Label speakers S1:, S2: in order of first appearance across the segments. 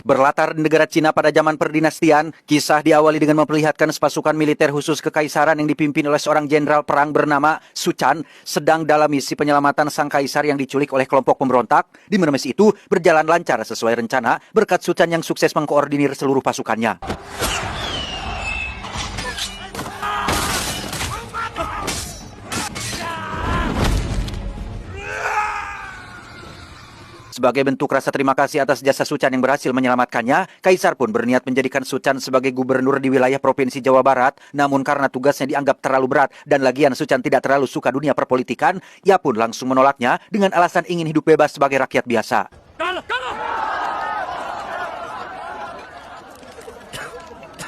S1: Berlatar di negara Cina pada zaman perdinastian, kisah diawali dengan memperlihatkan pasukan militer khusus kekaisaran yang dipimpin oleh seorang jenderal perang bernama Su Chan sedang dalam misi penyelamatan sang kaisar yang diculik oleh kelompok pemberontak. Di mana misi itu berjalan lancar sesuai rencana berkat Su Chan yang sukses mengkoordinir seluruh pasukannya. Sebagai bentuk rasa terima kasih atas jasa Su Chan yang berhasil menyelamatkannya, Kaisar pun berniat menjadikan Su Chan sebagai gubernur di wilayah Provinsi Jawa Barat. Namun karena tugasnya dianggap terlalu berat dan lagian Su Chan tidak terlalu suka dunia perpolitikan, ia pun langsung menolaknya dengan alasan ingin hidup bebas sebagai rakyat biasa.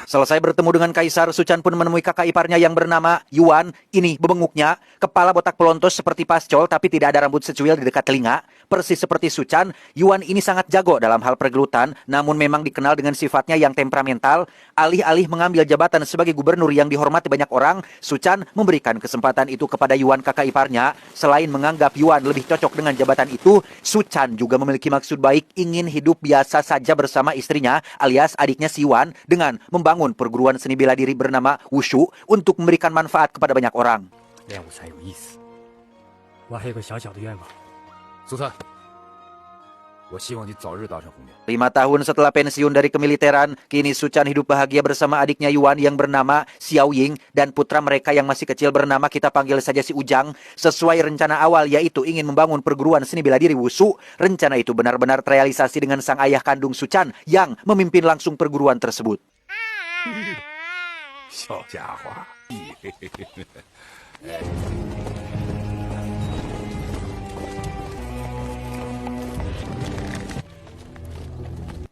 S1: Selesai bertemu dengan Kaisar, Su Chan pun menemui kakak iparnya yang bernama Yuan. Ini bebenguknya, kepala botak pelontos seperti pascol tapi tidak ada rambut secuil di dekat telinga. Persis seperti Su Chan, Yuan ini sangat jago dalam hal pergelutan, namun memang dikenal dengan sifatnya yang temperamental. Alih-alih mengambil jabatan sebagai gubernur yang dihormati banyak orang, Su Chan memberikan kesempatan itu kepada Yuan kakak iparnya. Selain menganggap Yuan lebih cocok dengan jabatan itu, Su Chan juga memiliki maksud baik ingin hidup biasa saja bersama istrinya alias adiknya si Yuan dengan membangun perguruan seni bela diri bernama Wushu untuk memberikan manfaat kepada banyak orang. 5 tahun setelah pensiun dari kemiliteran, kini Su Chan hidup bahagia bersama adiknya Yuan yang bernama Xiao Ying dan putra mereka yang masih kecil bernama kita panggil saja si Ujang. Sesuai rencana awal yaitu ingin membangun perguruan seni bela diri Wushu, rencana itu benar-benar terrealisasi dengan sang ayah kandung Su Chan yang memimpin langsung perguruan tersebut.
S2: 小家伙，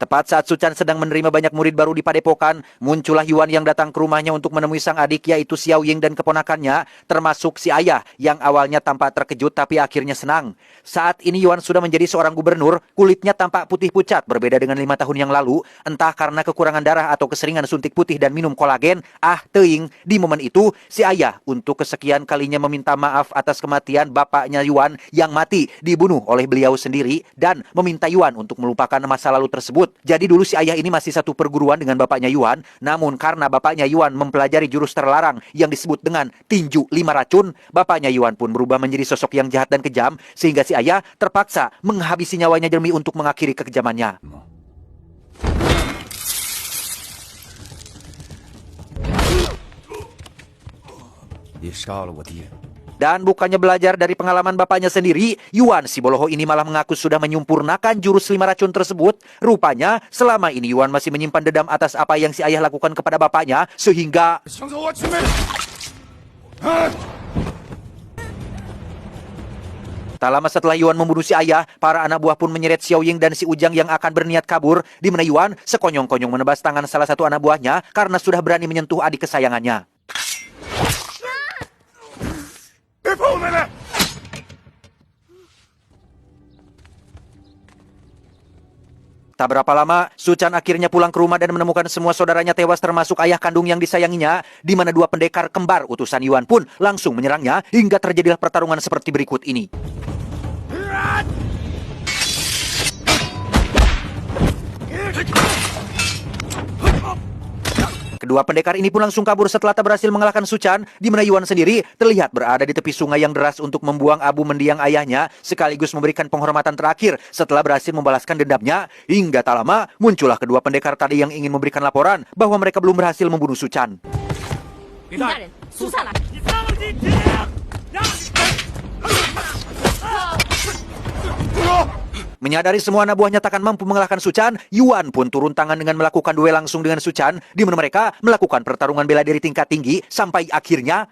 S1: Tepat saat Su Chan sedang menerima banyak murid baru di padepokan, muncullah Yuan yang datang ke rumahnya untuk menemui sang adik yaitu Xiao Ying dan keponakannya, termasuk si ayah yang awalnya tampak terkejut tapi akhirnya senang. Saat ini Yuan sudah menjadi seorang gubernur, kulitnya tampak putih pucat berbeda dengan 5 tahun yang lalu, entah karena kekurangan darah atau keseringan suntik putih dan minum kolagen. Teuing, di momen itu si ayah untuk kesekian kalinya meminta maaf atas kematian bapaknya Yuan yang mati dibunuh oleh beliau sendiri dan meminta Yuan untuk melupakan masa lalu tersebut. Jadi dulu si ayah ini masih satu perguruan dengan bapaknya Yuan, namun karena bapaknya Yuan mempelajari jurus terlarang yang disebut dengan tinju 5 racun, bapaknya Yuan pun berubah menjadi sosok yang jahat dan kejam, sehingga si ayah terpaksa menghabisi nyawanya demi untuk mengakhiri kekejamannya.
S2: 你杀了我爹。
S1: Dan bukannya belajar dari pengalaman bapaknya sendiri, Yuan si Boloho ini malah mengaku sudah menyempurnakan jurus 5 racun tersebut. Rupanya selama ini Yuan masih menyimpan dendam atas apa yang si ayah lakukan kepada bapaknya, sehingga tak lama setelah Yuan membunuh si ayah, para anak buah pun menyeret Xiao Ying dan si Ujang yang akan berniat kabur, di mana Yuan sekonyong-konyong menebas tangan salah satu anak buahnya karena sudah berani menyentuh adik kesayangannya. Tak berapa lama, Su Chan akhirnya pulang ke rumah dan menemukan semua saudaranya tewas termasuk ayah kandung yang disayanginya, di mana 2 pendekar kembar utusan Yuan pun langsung menyerangnya hingga terjadilah pertarungan seperti berikut ini. Kedua pendekar ini pun langsung kabur setelah tak berhasil mengalahkan Su Chan, di mana Yuan sendiri terlihat berada di tepi sungai yang deras untuk membuang abu mendiang ayahnya, sekaligus memberikan penghormatan terakhir setelah berhasil membalaskan dendamnya. Hingga tak lama, muncullah kedua pendekar tadi yang ingin memberikan laporan bahwa mereka belum berhasil membunuh Su Chan. Menyadari semua anak buahnya takkan mampu mengalahkan Su Chan, Yuan pun turun tangan dengan melakukan duel langsung dengan Su Chan, di mana mereka melakukan pertarungan bela diri tingkat tinggi sampai akhirnya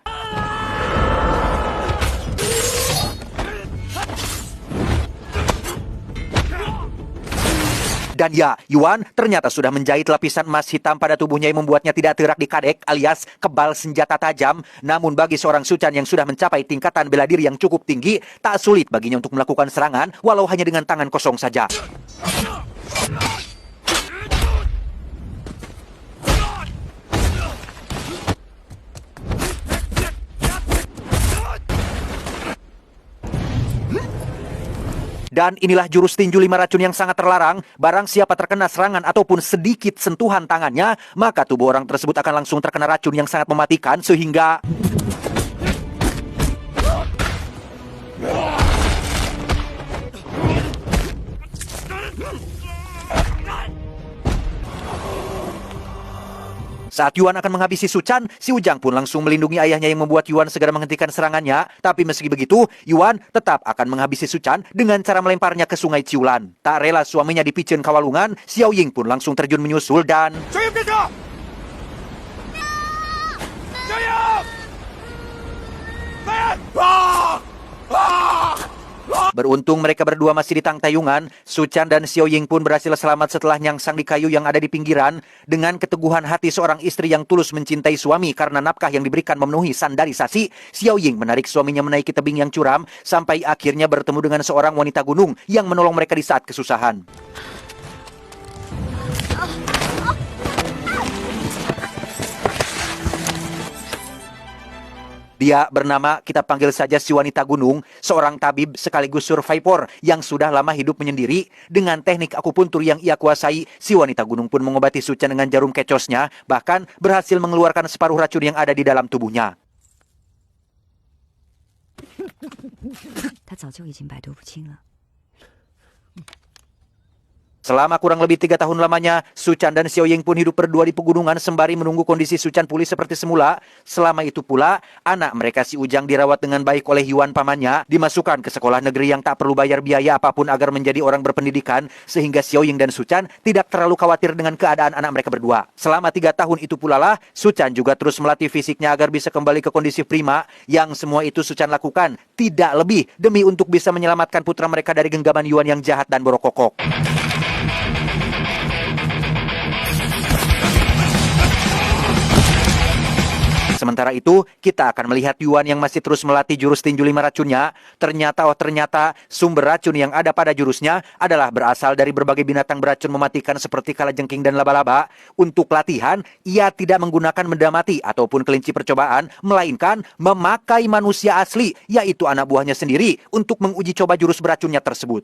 S1: dan ya, Yuan ternyata sudah menjahit lapisan emas hitam pada tubuhnya yang membuatnya tidak terak di kadek alias kebal senjata tajam. Namun bagi seorang Su Chan yang sudah mencapai tingkatan bela diri yang cukup tinggi, tak sulit baginya untuk melakukan serangan walau hanya dengan tangan kosong saja. Dan inilah jurus tinju 5 racun yang sangat terlarang. Barang siapa terkena serangan ataupun sedikit sentuhan tangannya, maka tubuh orang tersebut akan langsung terkena racun yang sangat mematikan sehingga saat Yuan akan menghabisi Su Chan, si Ujang pun langsung melindungi ayahnya yang membuat Yuan segera menghentikan serangannya. Tapi meski begitu, Yuan tetap akan menghabisi Su Chan dengan cara melemparnya ke sungai Ciulan. Tak rela suaminya dipicen kawalungan, Xiao Ying pun langsung terjun menyusul dan beruntung mereka berdua masih di tangtayungan. Su Chan dan Xiao Ying pun berhasil selamat setelah nyangsang di kayu yang ada di pinggiran. Dengan keteguhan hati seorang istri yang tulus mencintai suami karena nafkah yang diberikan memenuhi sandarisasi, Xiao Ying menarik suaminya menaiki tebing yang curam sampai akhirnya bertemu dengan seorang wanita gunung yang menolong mereka di saat kesusahan. Dia bernama, kita panggil saja si wanita gunung, seorang tabib sekaligus survivor yang sudah lama hidup menyendiri. Dengan teknik akupuntur yang ia kuasai, si wanita gunung pun mengobati Su Chan dengan jarum kecosnya, bahkan berhasil mengeluarkan separuh racun yang ada di dalam tubuhnya. Selama kurang lebih 3 tahun lamanya, Su Chan dan Xiao Ying pun hidup berdua di pegunungan sembari menunggu kondisi Su Chan pulih seperti semula. Selama itu pula, anak mereka si Ujang dirawat dengan baik oleh Yuan pamannya, dimasukkan ke sekolah negeri yang tak perlu bayar biaya apapun agar menjadi orang berpendidikan, sehingga Xiao Ying dan Su Chan tidak terlalu khawatir dengan keadaan anak mereka berdua. Selama 3 tahun itu pula lah, Su Chan juga terus melatih fisiknya agar bisa kembali ke kondisi prima. Yang semua itu Su Chan lakukan tidak lebih demi untuk bisa menyelamatkan putra mereka dari genggaman Yuan yang jahat dan borokokok. Sementara itu, kita akan melihat Yuan yang masih terus melatih jurus tinju 5 racunnya. Ternyata sumber racun yang ada pada jurusnya adalah berasal dari berbagai binatang beracun mematikan seperti kalajengking dan laba-laba. Untuk latihan, ia tidak menggunakan benda mati ataupun kelinci percobaan, melainkan memakai manusia asli, yaitu anak buahnya sendiri, untuk menguji coba jurus beracunnya tersebut.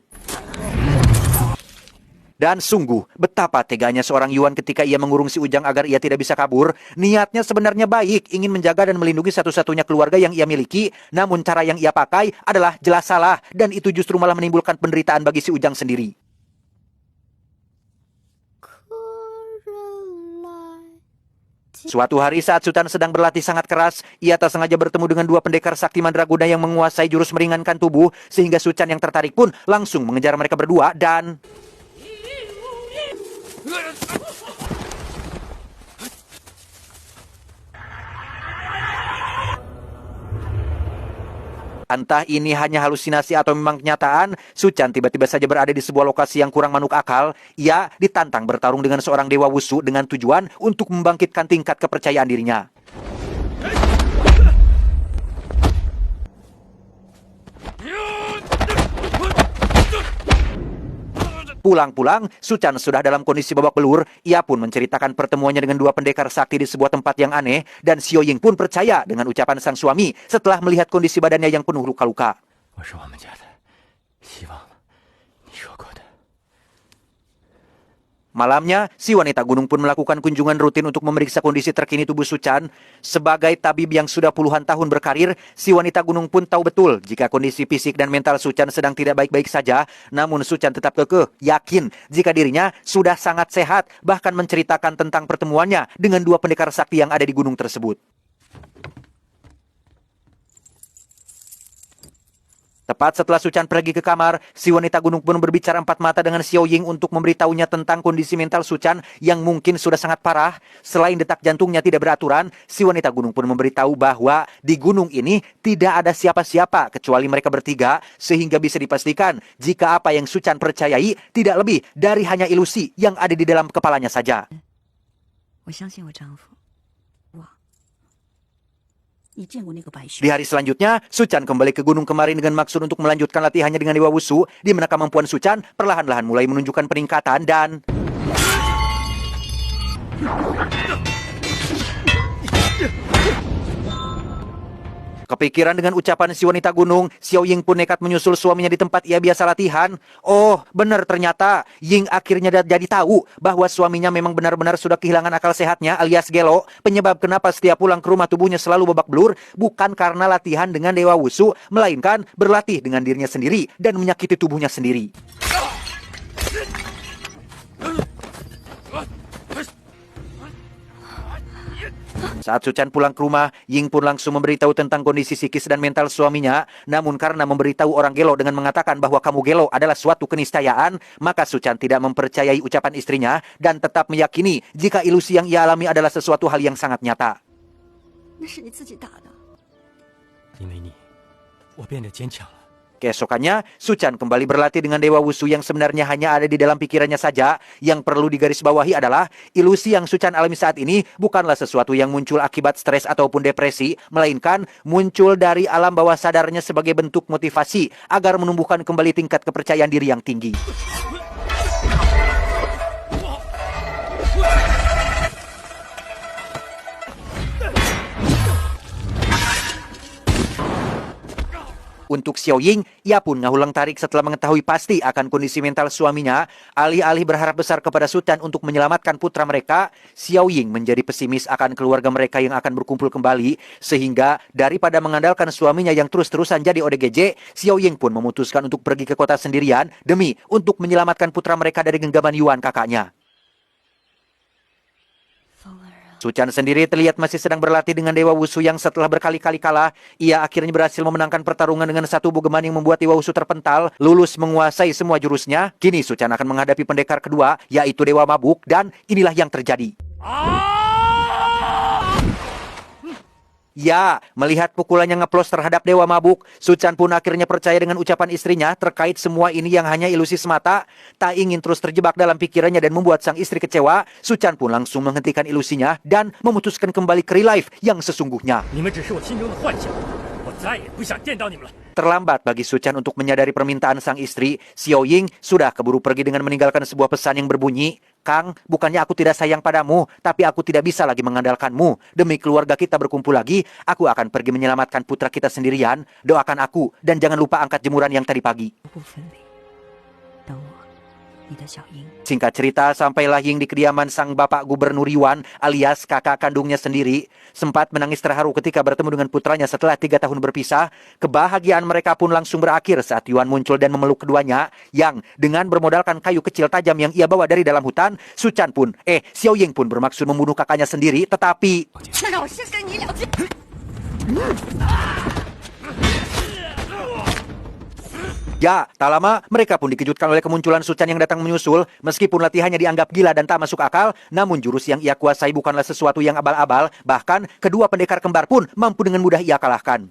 S1: Dan sungguh, betapa teganya seorang Yuan ketika ia mengurung si Ujang agar ia tidak bisa kabur. Niatnya sebenarnya baik, ingin menjaga dan melindungi satu-satunya keluarga yang ia miliki. Namun cara yang ia pakai adalah jelas salah, dan itu justru malah menimbulkan penderitaan bagi si Ujang sendiri. Suatu hari saat Sultan sedang berlatih sangat keras, ia tak sengaja bertemu dengan 2 pendekar sakti mandraguna yang menguasai jurus meringankan tubuh, sehingga Sultan yang tertarik pun langsung mengejar mereka berdua dan entah ini hanya halusinasi atau memang kenyataan, Su Chan tiba-tiba saja berada di sebuah lokasi yang kurang manuk akal. Ia ditantang bertarung dengan seorang dewa wusu dengan tujuan untuk membangkitkan tingkat kepercayaan dirinya. Pulang-pulang, Su Chan sudah dalam kondisi babak belur. Ia pun menceritakan pertemuannya dengan 2 pendekar sakti di sebuah tempat yang aneh, dan Xiao Ying pun percaya dengan ucapan sang suami setelah melihat kondisi badannya yang penuh luka-luka. Malamnya, si wanita gunung pun melakukan kunjungan rutin untuk memeriksa kondisi terkini tubuh Su Chan. Sebagai tabib yang sudah puluhan tahun berkarir, si wanita gunung pun tahu betul jika kondisi fisik dan mental Su Chan sedang tidak baik-baik saja. Namun Su Chan tetap kekeh, yakin jika dirinya sudah sangat sehat, bahkan menceritakan tentang pertemuannya dengan 2 pendekar sakti yang ada di gunung tersebut. Tepat setelah Su Chan pergi ke kamar, si wanita gunung pun berbicara 4 mata dengan Xiao Ying untuk memberitahunya tentang kondisi mental Su Chan yang mungkin sudah sangat parah. Selain detak jantungnya tidak beraturan, si wanita gunung pun memberitahu bahwa di gunung ini tidak ada siapa-siapa kecuali mereka bertiga, sehingga bisa dipastikan jika apa yang Su Chan percayai tidak lebih dari hanya ilusi yang ada di dalam kepalanya saja. Di hari selanjutnya, Su Chan kembali ke gunung kemarin dengan maksud untuk melanjutkan latihannya dengan Dewa Wusu, di mana kemampuan Su Chan perlahan-lahan mulai menunjukkan peningkatan dan Kepikiran dengan ucapan si wanita gunung, Xiao Ying pun nekat menyusul suaminya di tempat ia biasa latihan. Oh, benar ternyata. Ying akhirnya jadi tahu bahwa suaminya memang benar-benar sudah kehilangan akal sehatnya alias gelo. Penyebab kenapa setiap pulang ke rumah tubuhnya selalu babak belur bukan karena latihan dengan Dewa Wushu, melainkan berlatih dengan dirinya sendiri dan menyakiti tubuhnya sendiri. Saat Suchan pulang ke rumah, Ying pun langsung memberitahu tentang kondisi psikis dan mental suaminya. Namun karena memberitahu orang gelo dengan mengatakan bahwa kamu gelo adalah suatu keniscayaan, maka Suchan tidak mempercayai ucapan istrinya dan tetap meyakini jika ilusi yang ia alami adalah sesuatu hal yang sangat nyata.
S3: 那是你自己打的。
S4: 因为你，我变得坚强了。
S1: Keesokannya, Suchan kembali berlatih dengan Dewa Wushu yang sebenarnya hanya ada di dalam pikirannya saja. Yang perlu digarisbawahi adalah, ilusi yang Suchan alami saat ini bukanlah sesuatu yang muncul akibat stres ataupun depresi, melainkan muncul dari alam bawah sadarnya sebagai bentuk motivasi agar menumbuhkan kembali tingkat kepercayaan diri yang tinggi. Untuk Xiao Ying, ia pun ngahulang tarik setelah mengetahui pasti akan kondisi mental suaminya. Alih-alih berharap besar kepada Suchan untuk menyelamatkan putra mereka, Xiao Ying menjadi pesimis akan keluarga mereka yang akan berkumpul kembali. Sehingga daripada mengandalkan suaminya yang terus-terusan jadi ODGJ, Xiao Ying pun memutuskan untuk pergi ke kota sendirian demi untuk menyelamatkan putra mereka dari genggaman Yuan kakaknya. Suchan sendiri terlihat masih sedang berlatih dengan Dewa Wushu yang setelah berkali-kali kalah, ia akhirnya berhasil memenangkan pertarungan dengan satu bogeman yang membuat Dewa Wushu terpental, lulus menguasai semua jurusnya. Kini Suchan akan menghadapi pendekar kedua, yaitu Dewa Mabuk, dan inilah yang terjadi. Ya, melihat pukulannya ngeplos terhadap Dewa Mabuk, Suchan pun akhirnya percaya dengan ucapan istrinya terkait semua ini yang hanya ilusi semata. Tak ingin terus terjebak dalam pikirannya dan membuat sang istri kecewa, Suchan pun langsung menghentikan ilusinya dan memutuskan kembali ke real life yang sesungguhnya.
S4: 你们只是我心中的幻想，我再也不想见到你们了。
S1: Terlambat bagi Suchan untuk menyadari permintaan sang istri, Xiao Ying sudah keburu pergi dengan meninggalkan sebuah pesan yang berbunyi, Kang, bukannya aku tidak sayang padamu, tapi aku tidak bisa lagi mengandalkanmu. Demi keluarga kita berkumpul lagi, aku akan pergi menyelamatkan putra kita sendirian. Doakan aku, dan jangan lupa angkat jemuran yang tadi pagi.
S3: 不分离，等我，你的小鹰。
S1: Singkat cerita, sampailah Ying di kediaman sang bapak gubernur Yuan alias kakak kandungnya sendiri. Sempat menangis terharu ketika bertemu dengan putranya setelah 3 tahun berpisah. Kebahagiaan mereka pun langsung berakhir saat Yuan muncul dan memeluk keduanya. Yang dengan bermodalkan kayu kecil tajam yang ia bawa dari dalam hutan, Xiao Ying pun bermaksud membunuh kakaknya sendiri, tetapi...
S3: 那让我先跟你了结。
S1: Ya, tak lama mereka pun dikejutkan oleh kemunculan Suchan yang datang menyusul. Meskipun latihannya dianggap gila dan tak masuk akal, namun jurus yang ia kuasai bukanlah sesuatu yang abal-abal. Bahkan kedua pendekar kembar pun mampu dengan mudah ia kalahkan.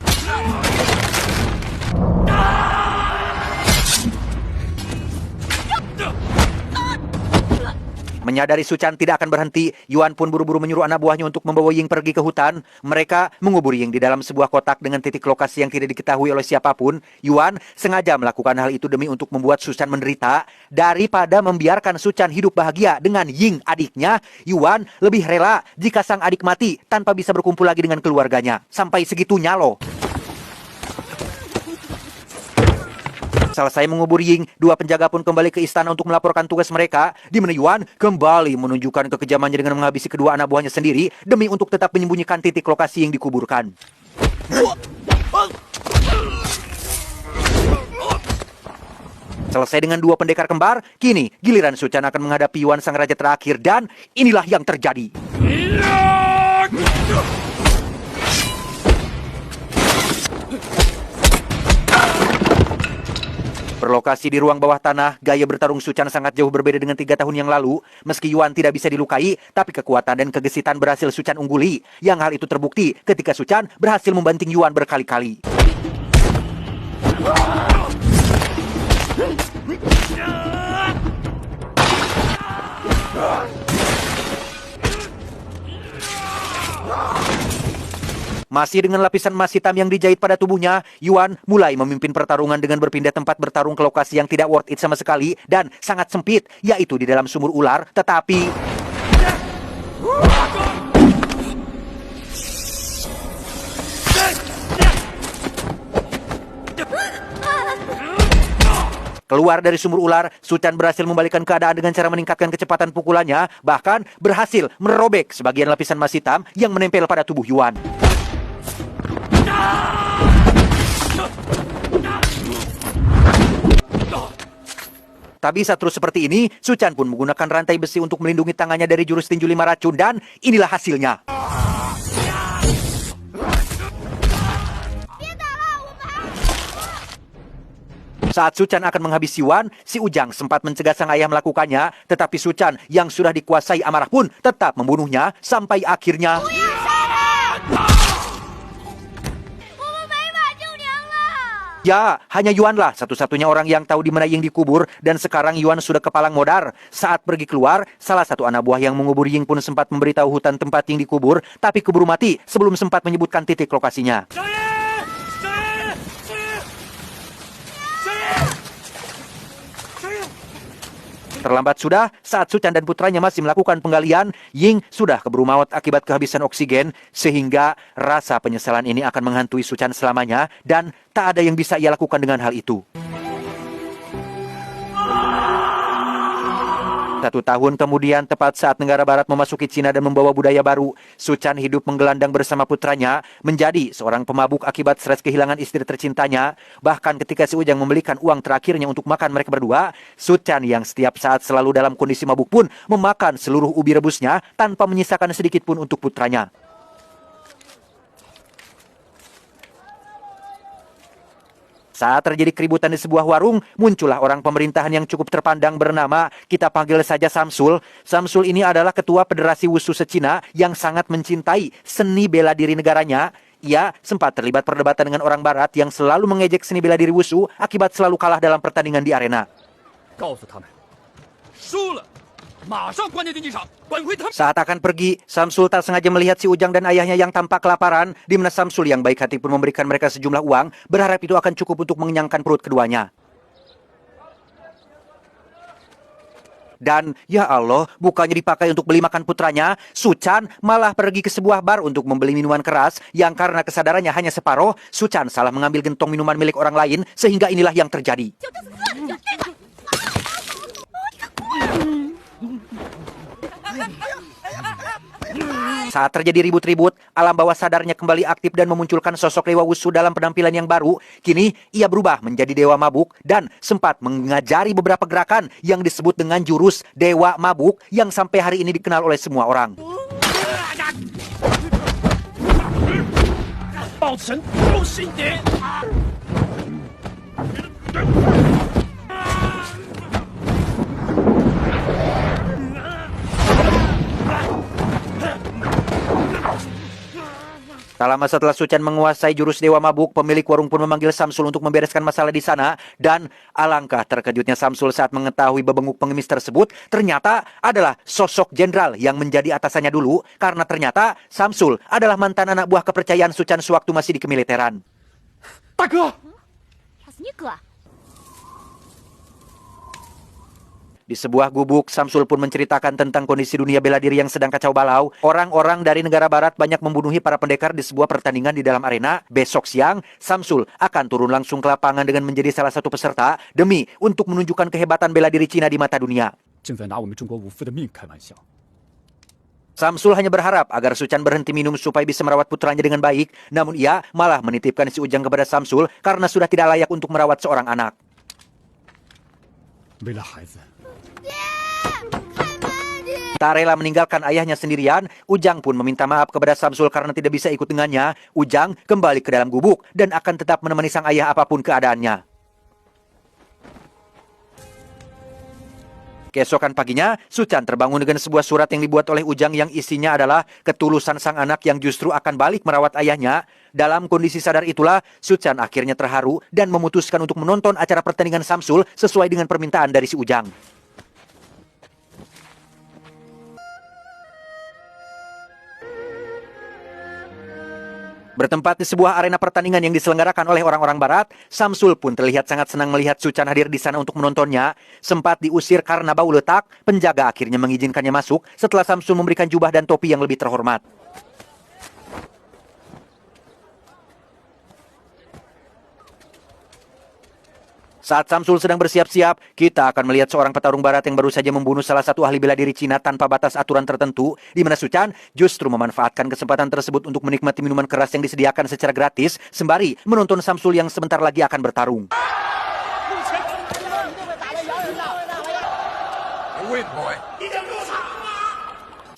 S1: Menyadari Suchan tidak akan berhenti, Yuan pun buru-buru menyuruh anak buahnya untuk membawa Ying pergi ke hutan. Mereka mengubur Ying di dalam sebuah kotak dengan titik lokasi yang tidak diketahui oleh siapapun. Yuan sengaja melakukan hal itu demi untuk membuat Suchan menderita. Daripada membiarkan Suchan hidup bahagia dengan Ying adiknya, Yuan lebih rela jika sang adik mati tanpa bisa berkumpul lagi dengan keluarganya. Sampai segitunya loh. Selesai mengubur Ying, dua penjaga pun kembali ke istana untuk melaporkan tugas mereka, di mana Yuan kembali menunjukkan kekejamannya dengan menghabisi kedua anak buahnya sendiri demi untuk tetap menyembunyikan titik lokasi yang dikuburkan. Selesai dengan dua pendekar kembar, kini giliran Suchan akan menghadapi Yuan sang raja terakhir dan inilah yang terjadi. Berlokasi di ruang bawah tanah, gaya bertarung Suchan sangat jauh berbeda dengan 3 tahun yang lalu. Meski Yuan tidak bisa dilukai, tapi kekuatan dan kegesitan berhasil Suchan ungguli. Yang hal itu terbukti ketika Suchan berhasil membanting Yuan berkali-kali. Masih dengan lapisan emas hitam yang dijahit pada tubuhnya, Yuan mulai memimpin pertarungan dengan berpindah tempat bertarung ke lokasi yang tidak worth it sama sekali dan sangat sempit, yaitu di dalam sumur ular, tetapi... Keluar dari sumur ular, Suchan berhasil membalikkan keadaan dengan cara meningkatkan kecepatan pukulannya, bahkan berhasil merobek sebagian lapisan emas hitam yang menempel pada tubuh Yuan. Tak bisa terus seperti ini, Suchan pun menggunakan rantai besi untuk melindungi tangannya dari jurus tinju 5 racun dan inilah hasilnya. Saat Suchan akan menghabisi Yuan, si Ujang sempat mencegah sang ayah melakukannya, tetapi Suchan yang sudah dikuasai amarah pun tetap membunuhnya sampai akhirnya... Ya, hanya Yuan lah satu-satunya orang yang tahu di mana Ying dikubur dan sekarang Yuan sudah kepalang modar. Saat pergi keluar, salah satu anak buah yang mengubur Ying pun sempat memberitahu hutan tempat Ying dikubur, tapi keburu mati sebelum sempat menyebutkan titik lokasinya. Terlambat sudah, saat Suchan dan putranya masih melakukan penggalian, Ying sudah keburu maut akibat kehabisan oksigen, sehingga rasa penyesalan ini akan menghantui Suchan selamanya, dan tak ada yang bisa ia lakukan dengan hal itu. 1 tahun kemudian, tepat saat negara barat memasuki Cina dan membawa budaya baru, Suchan hidup menggelandang bersama putranya, menjadi seorang pemabuk akibat stres kehilangan istri tercintanya. Bahkan ketika si Ujang membelikan uang terakhirnya untuk makan mereka berdua, Suchan yang setiap saat selalu dalam kondisi mabuk pun memakan seluruh ubi rebusnya tanpa menyisakan sedikit pun untuk putranya. Saat terjadi keributan di sebuah warung, muncullah orang pemerintahan yang cukup terpandang bernama, kita panggil saja Samsul. Samsul ini adalah ketua Federasi Wushu se-Cina yang sangat mencintai seni bela diri negaranya. Ia sempat terlibat perdebatan dengan orang barat yang selalu mengejek seni bela diri Wushu akibat selalu kalah dalam pertandingan di arena. Saat akan pergi, Samsul tak sengaja melihat si Ujang dan ayahnya yang tampak kelaparan, di mana Samsul yang baik hati pun memberikan mereka sejumlah uang, berharap itu akan cukup untuk mengenyangkan perut keduanya. Dan, ya Allah, bukannya dipakai untuk beli makan putranya, Suchan malah pergi ke sebuah bar untuk membeli minuman keras, yang karena kesadarannya hanya separuh, Suchan salah mengambil gentong minuman milik orang lain, sehingga inilah yang terjadi. Saat terjadi ribut-ribut, alam bawah sadarnya kembali aktif dan memunculkan sosok Dewa Wushu dalam penampilan yang baru. Kini, ia berubah menjadi Dewa Mabuk dan sempat mengajari beberapa gerakan yang disebut dengan jurus Dewa Mabuk yang sampai hari ini dikenal oleh semua orang. Tak lama setelah Suchan menguasai jurus Dewa Mabuk, pemilik warung pun memanggil Samsul untuk membereskan masalah di sana. Dan alangkah terkejutnya Samsul saat mengetahui bebenguk pengemis tersebut ternyata adalah sosok jenderal yang menjadi atasannya dulu. Karena ternyata Samsul adalah mantan anak buah kepercayaan Suchan sewaktu masih di kemiliteran. Di sebuah gubuk, Samsul pun menceritakan tentang kondisi dunia bela diri yang sedang kacau balau. Orang-orang dari negara barat banyak membunuhi para pendekar di sebuah pertandingan di dalam arena. Besok siang, Samsul akan turun langsung ke lapangan dengan menjadi salah satu peserta demi untuk menunjukkan kehebatan bela diri Cina di mata dunia. Samsul hanya berharap agar Suchan berhenti minum supaya bisa merawat putranya dengan baik. Namun ia malah menitipkan si Ujang kepada Samsul karena sudah tidak layak untuk merawat seorang anak. Tak rela meninggalkan ayahnya sendirian, Ujang pun meminta maaf kepada Samsul karena tidak bisa ikut dengannya. Ujang kembali ke dalam gubuk dan akan tetap menemani sang ayah apapun keadaannya. Keesokan paginya, Suchan terbangun dengan sebuah surat yang dibuat oleh Ujang yang isinya adalah ketulusan sang anak yang justru akan balik merawat ayahnya. Dalam kondisi sadar itulah, Suchan akhirnya terharu dan memutuskan untuk menonton acara pertandingan Samsul sesuai dengan permintaan dari si Ujang. Bertempat di sebuah arena pertandingan yang diselenggarakan oleh orang-orang barat, Samsul pun terlihat sangat senang melihat Suchan hadir di sana untuk menontonnya. Sempat diusir karena bau letak, penjaga akhirnya mengizinkannya masuk setelah Samsul memberikan jubah dan topi yang lebih terhormat. Saat Samsul sedang bersiap-siap, kita akan melihat seorang petarung barat yang baru saja membunuh salah satu ahli bela diri Cina tanpa batas aturan tertentu, di mana Su Chan justru memanfaatkan kesempatan tersebut untuk menikmati minuman keras yang disediakan secara gratis, sembari menonton Samsul yang sebentar lagi akan bertarung.
S2: Win, boy.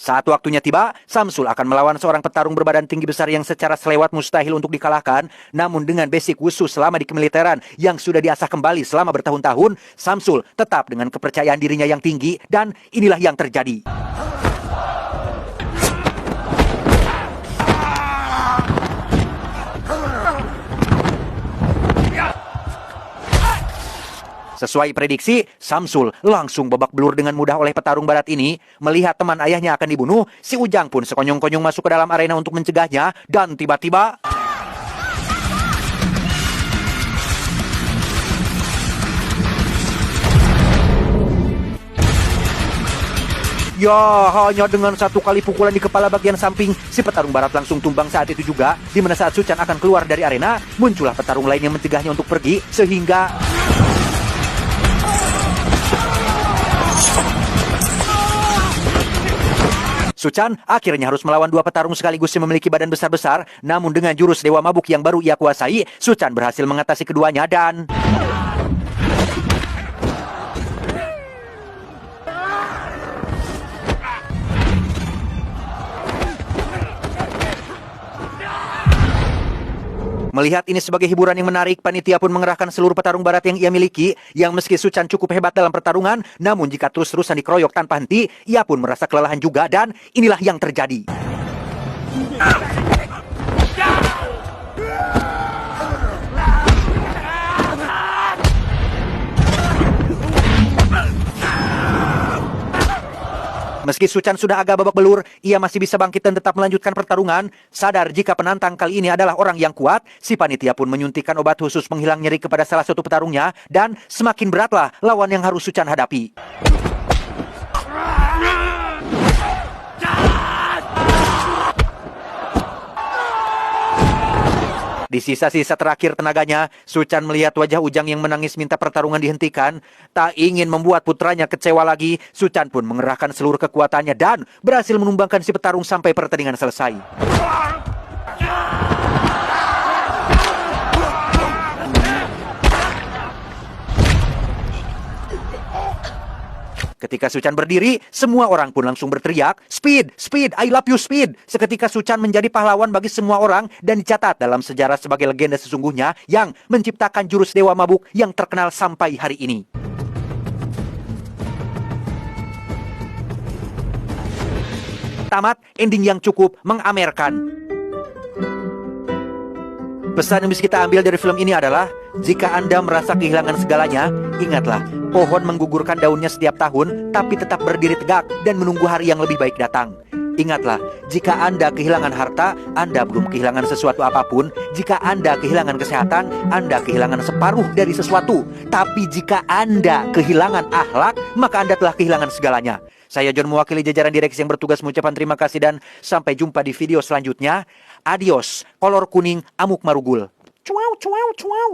S1: Saat waktunya tiba, Samsul akan melawan seorang petarung berbadan tinggi besar yang secara selewat mustahil untuk dikalahkan. Namun dengan basic wushu selama di kemiliteran yang sudah diasah kembali selama bertahun-tahun, Samsul tetap dengan kepercayaan dirinya yang tinggi dan inilah yang terjadi. Sesuai prediksi, Samsul langsung babak belur dengan mudah oleh petarung barat ini. Melihat teman ayahnya akan dibunuh, si Ujang pun sekonyong-konyong masuk ke dalam arena untuk mencegahnya. Dan tiba-tiba... ya, hanya dengan satu kali pukulan di kepala bagian samping, si petarung barat langsung tumbang saat itu juga. Di mana saat Su Chan akan keluar dari arena, muncullah petarung lain yang mencegahnya untuk pergi, sehingga... Su Chan akhirnya harus melawan dua petarung sekaligus yang memiliki badan besar-besar. Namun dengan jurus Dewa Mabuk yang baru ia kuasai, Su Chan berhasil mengatasi keduanya dan... Melihat ini sebagai hiburan yang menarik, panitia pun mengerahkan seluruh petarung barat yang ia miliki, yang meski Su Chan cukup hebat dalam pertarungan, namun jika terus-terusan dikeroyok tanpa henti, ia pun merasa kelelahan juga, dan inilah yang terjadi. Meski Su Chan sudah agak babak belur, ia masih bisa bangkit dan tetap melanjutkan pertarungan. Sadar jika penantang kali ini adalah orang yang kuat, si panitia pun menyuntikkan obat khusus penghilang nyeri kepada salah satu petarungnya, dan semakin beratlah lawan yang harus Su Chan hadapi. Di sisa-sisa terakhir tenaganya, Su Chan melihat wajah Ujang yang menangis minta pertarungan dihentikan. Tak ingin membuat putranya kecewa lagi, Su Chan pun mengerahkan seluruh kekuatannya dan berhasil menumbangkan si petarung sampai pertandingan selesai. Ketika Su Chan berdiri, semua orang pun langsung berteriak, "Speed! Speed! I love you, Speed!" Seketika Su Chan menjadi pahlawan bagi semua orang dan dicatat dalam sejarah sebagai legenda sesungguhnya yang menciptakan jurus Dewa Mabuk yang terkenal sampai hari ini. Tamat, ending yang cukup mengamerkan. Pesan yang bisa kita ambil dari film ini adalah, jika Anda merasa kehilangan segalanya, ingatlah, pohon menggugurkan daunnya setiap tahun, tapi tetap berdiri tegak dan menunggu hari yang lebih baik datang. Ingatlah, jika Anda kehilangan harta, Anda belum kehilangan sesuatu apapun. Jika Anda kehilangan kesehatan, Anda kehilangan separuh dari sesuatu. Tapi jika Anda kehilangan akhlak, maka Anda telah kehilangan segalanya. Saya John, mewakili jajaran direksi yang bertugas, mengucapkan terima kasih dan sampai jumpa di video selanjutnya. Adios, kolor kuning amuk marugul. Cuau, cuau, cuau.